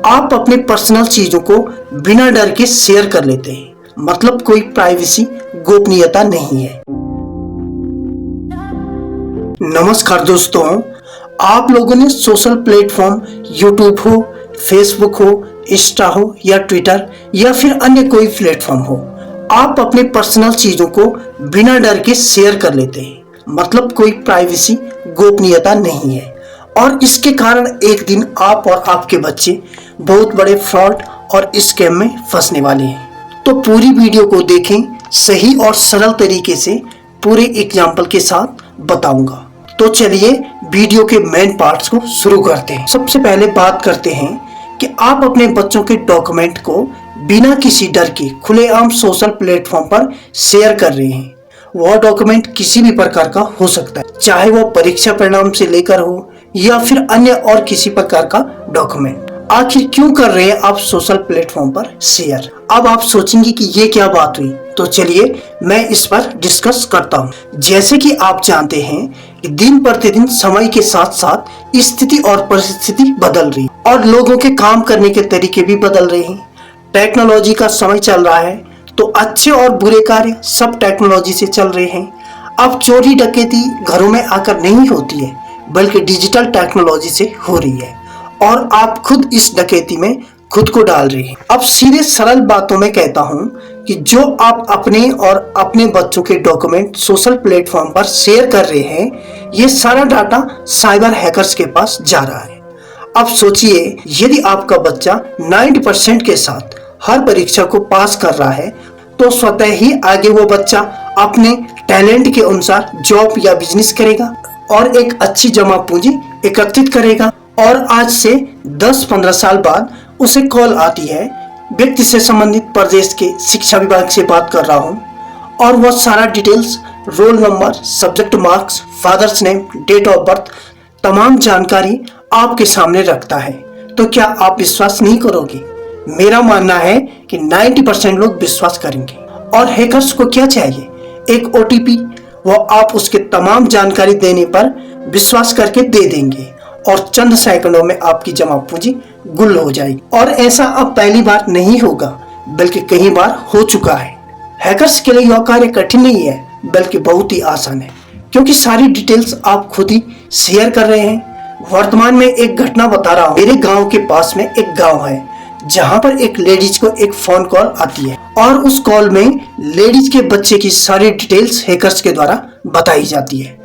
आप अपने पर्सनल चीजों को बिना डर के शेयर कर लेते हैं, मतलब कोई प्राइवेसी गोपनीयता नहीं है। नमस्कार दोस्तों, आप लोगों ने सोशल प्लेटफॉर्म यूट्यूब हो, फेसबुक हो, इंस्टा हो या ट्विटर या फिर अन्य कोई प्लेटफॉर्म हो, आप अपने पर्सनल चीजों को बिना डर के शेयर कर लेते हैं, मतलब कोई प्राइवेसी गोपनीयता नहीं है। और इसके कारण एक दिन आप और आपके बच्चे बहुत बड़े फ्रॉड और स्कैम में फंसने वाले हैं। तो पूरी वीडियो को देखें, सही और सरल तरीके से पूरे एग्जाम्पल के साथ बताऊंगा। तो चलिए वीडियो के मेन पार्ट्स को शुरू करते हैं। सबसे पहले बात करते हैं कि आप अपने बच्चों के डॉक्यूमेंट को बिना किसी डर के खुलेआम सोशल प्लेटफॉर्म पर शेयर कर रहे हैं। वह डॉक्यूमेंट किसी भी प्रकार का हो सकता है, चाहे वह परीक्षा परिणाम से लेकर हो या फिर अन्य और किसी प्रकार का डॉक्यूमेंट। आखिर क्यों कर रहे हैं आप सोशल प्लेटफॉर्म पर शेयर? अब आप सोचेंगे कि ये क्या बात हुई, तो चलिए मैं इस पर डिस्कस करता हूँ। जैसे कि आप जानते हैं कि दिन प्रतिदिन समय के साथ साथ स्थिति और परिस्थिति बदल रही और लोगों के काम करने के तरीके भी बदल रहे हैं। टेक्नोलॉजी का समय चल रहा है, तो अच्छे और बुरे कार्य सब टेक्नोलॉजी से चल रहे हैं। अब चोरी डकैती घरों में आकर नहीं होती है, बल्कि डिजिटल टेक्नोलॉजी से हो रही है और आप खुद इस डकैती में खुद को डाल रहे हैं। अब सीधे सरल बातों में कहता हूं कि जो आप अपने और अपने बच्चों के डॉक्यूमेंट सोशल प्लेटफॉर्म पर शेयर कर रहे हैं, ये सारा डाटा साइबर हैकर्स के पास जा रहा है। अब सोचिए, यदि आपका बच्चा 90% के साथ हर परीक्षा को पास कर रहा है, तो स्वतः ही आगे वो बच्चा अपने टैलेंट के अनुसार जॉब या बिजनेस करेगा और एक अच्छी जमा पूंजी एकत्रित करेगा। और आज से 10-15 साल बाद उसे कॉल आती है, व्यक्ति से संबंधित प्रदेश के शिक्षा विभाग से बात कर रहा हूँ, और वह सारा details, roll number, subject marks, father's name, date of birth, तमाम जानकारी आपके सामने रखता है। तो क्या आप विश्वास नहीं करोगे? मेरा मानना है कि 90% लोग विश्वास करेंगे। और हैकर्स को क्या चाहिए? एक OTP, वो आप उसके तमाम जानकारी देने पर विश्वास करके दे देंगे और चंद सेकंडों में आपकी जमा पूंजी गुल हो जाएगी। और ऐसा अब पहली बार नहीं होगा, बल्कि कई बार हो चुका है। हैकर्स के लिए यह कार्य कठिन नहीं है, बल्कि बहुत ही आसान है, क्योंकि सारी डिटेल्स आप खुद ही शेयर कर रहे हैं। वर्तमान में एक घटना बता रहा हूँ। मेरे गांव के पास में एक गांव है, जहां पर एक लेडीज को एक फोन कॉल आती है और उस कॉल में लेडीज के बच्चे की सारी डिटेल्स हैकर्स के द्वारा बताई जाती है।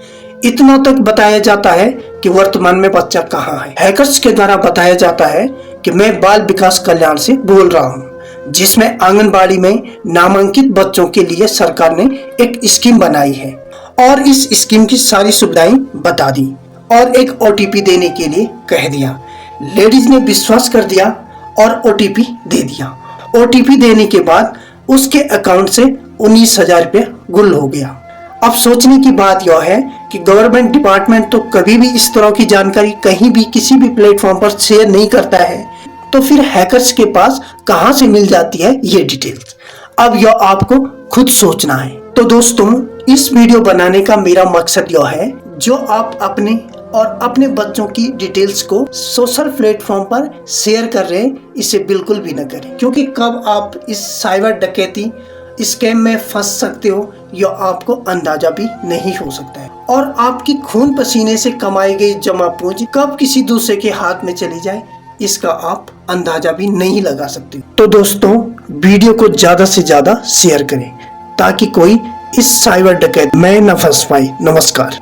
इतना तक बताया जाता है कि वर्तमान में बच्चा कहाँ है। हैकर्स के द्वारा बताया जाता है कि मैं बाल विकास कल्याण से बोल रहा हूँ, जिसमें आंगनबाड़ी में नामांकित बच्चों के लिए सरकार ने एक स्कीम बनाई है और इस स्कीम की सारी सुविधाएं बता दी और एक OTP देने के लिए कह दिया। लेडीज ने विश्वास कर दिया और OTP दे दिया। OTP देने के बाद उसके अकाउंट से 19,000 रुपये गुल हो गया। अब सोचने की बात यह है कि गवर्नमेंट डिपार्टमेंट तो कभी भी इस तरह की जानकारी कहीं भी किसी भी प्लेटफॉर्म पर शेयर नहीं करता है, तो फिर हैकर्स के पास कहां से मिल जाती है ये डिटेल्स? अब यह आपको खुद सोचना है। तो दोस्तों, इस वीडियो बनाने का मेरा मकसद यह है, जो आप अपने और अपने बच्चों की डिटेल्स को सोशल प्लेटफॉर्म पर शेयर कर रहे हैं, इसे बिल्कुल भी न करें, क्योंकि कब आप इस साइबर डकैती स्कैम में फंस सकते हो यह आपको अंदाजा भी नहीं हो सकता है। और आपकी खून पसीने से कमाई गई जमा पूंजी कब किसी दूसरे के हाथ में चली जाए, इसका आप अंदाजा भी नहीं लगा सकते। तो दोस्तों, वीडियो को ज्यादा से ज्यादा शेयर करें ताकि कोई इस साइबर डकैती में न फंस पाए। नमस्कार।